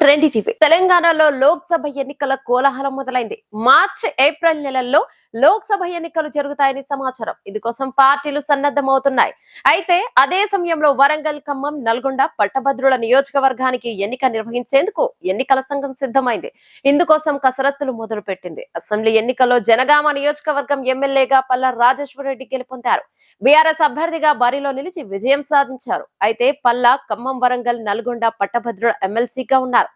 Trendy TV. తెలంగాణలో లోక్సభ ఎన్నికల కోలాహలం మొదలైంది. మార్చి ఏప్రిల్ నెలల్లో లోక్సభ ఎన్నికలు జరుగుతాయని సమాచారం. ఇందుకోసం పార్టీలు సన్నద్ధమవుతున్నాయి. అయితే అదే సమయంలో వరంగల్, ఖమ్మం, నల్గొండ, పట్టభద్రుల నియోజకవర్గానికి ఎన్నిక నిర్వహించేందుకు ఎన్నికల సంఘం సిద్ధమైంది. ఇందుకోసం కసరత్తులు మొదలు పెట్టింది. అసెంబ్లీ ఎన్నికల్లో జనగామ నియోజకవర్గం ఎమ్మెల్యేగా పల్లా రాజేశ్వరరెడ్డి గెలుపొందారు. బీఆర్ఎస్ అభ్యర్థిగా బరిలో నిలిచి విజయం సాధించారు. అయితే పల్లా ఖమ్మం, వరంగల్, నల్గొండ, పట్టభద్రుల ఎమ్మెల్సీగా ఉన్నారు.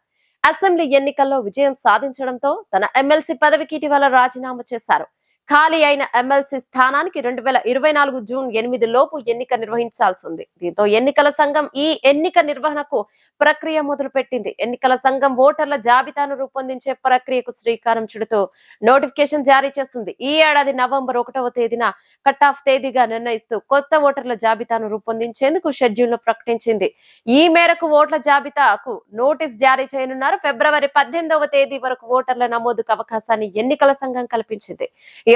అసెంబ్లీ ఎన్నికల్లో విజయం సాధించడంతో తన ఎమ్మెల్సీ పదవికి ఇటీవల రాజీనామా చేశారు. ఖాళీ అయిన ఎమ్మెల్సీ స్థానానికి 2024 జూన్ 8 లోపు ఎన్నిక నిర్వహించాల్సి ఉంది. దీంతో ఎన్నికల సంఘం ఈ ఎన్నిక నిర్వహణకు ప్రక్రియ మొదలుపెట్టింది. ఎన్నికల సంఘం ఓటర్ల జాబితాను రూపొందించే ప్రక్రియకు శ్రీకారం చుడుతూ నోటిఫికేషన్ జారీ చేస్తుంది. ఈ ఏడాది నవంబర్ 1వ తేదీన కట్ ఆఫ్ తేదీగా నిర్ణయిస్తూ కొత్త ఓటర్ల జాబితాను రూపొందించేందుకు షెడ్యూల్ ను ప్రకటించింది. ఈ మేరకు ఓట్ల జాబితాకు నోటీస్ జారీ చేయనున్నారు. ఫిబ్రవరి 18వ తేదీ వరకు ఓటర్ల నమోదుకు అవకాశాన్ని ఎన్నికల సంఘం కల్పించింది.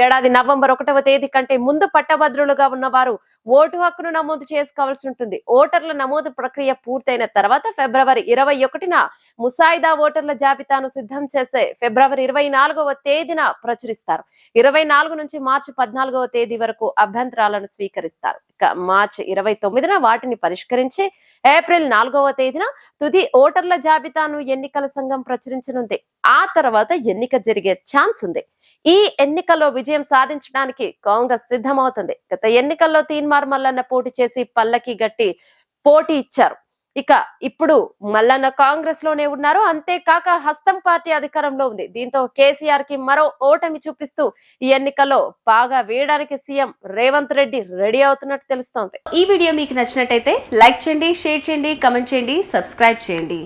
ఏడాది నవంబర్ 1వ తేదీ కంటే ముందు పట్టభద్రులుగా ఉన్నవారు ఓటు హక్కును నమోదు చేసుకోవాల్సి ఉంటుంది. ఓటర్ల నమోదు ప్రక్రియ పూర్తయిన తర్వాత ఫిబ్రవరి 21న ముసాయిదా ఓటర్ల జాబితాను సిద్ధం చేసే ఫిబ్రవరి 24వ తేదీన ప్రచురిస్తారు. 24 నుంచి మార్చి 14వ తేదీ వరకు అభ్యంతరాలను స్వీకరిస్తారు. ఇక మార్చి 29న వాటిని పరిష్కరించి ఏప్రిల్ 4వ తేదీన తుది ఓటర్ల జాబితాను ఎన్నికల సంఘం ప్రచురించనుంది. ఆ తర్వాత ఎన్నిక జరిగే ఛాన్స్ ఉంది. ఈ ఎన్నికల్లో విజయం సాధించడానికి కాంగ్రెస్ సిద్ధమవుతుంది. గత ఎన్నికల్లో తీన్మార్ మల్లన్న పోటీ చేసి పల్లకి గట్టి పోటీ ఇచ్చారు. ఇక ఇప్పుడు మల్లన్న కాంగ్రెస్ లోనే ఉన్నారు. అంతేకాక హస్తం పార్టీ అధికారంలో ఉంది. దీంతో కేసీఆర్ కి మరో ఓటమి చూపిస్తూ ఈ ఎన్నికల్లో బాగా వేయడానికి సీఎం రేవంత్ రెడ్డి రెడీ అవుతున్నట్టు తెలుస్తోంది. ఈ వీడియో మీకు నచ్చినట్టయితే లైక్ చేయండి, షేర్ చేయండి, కమెంట్ చేయండి, సబ్స్క్రైబ్ చేయండి.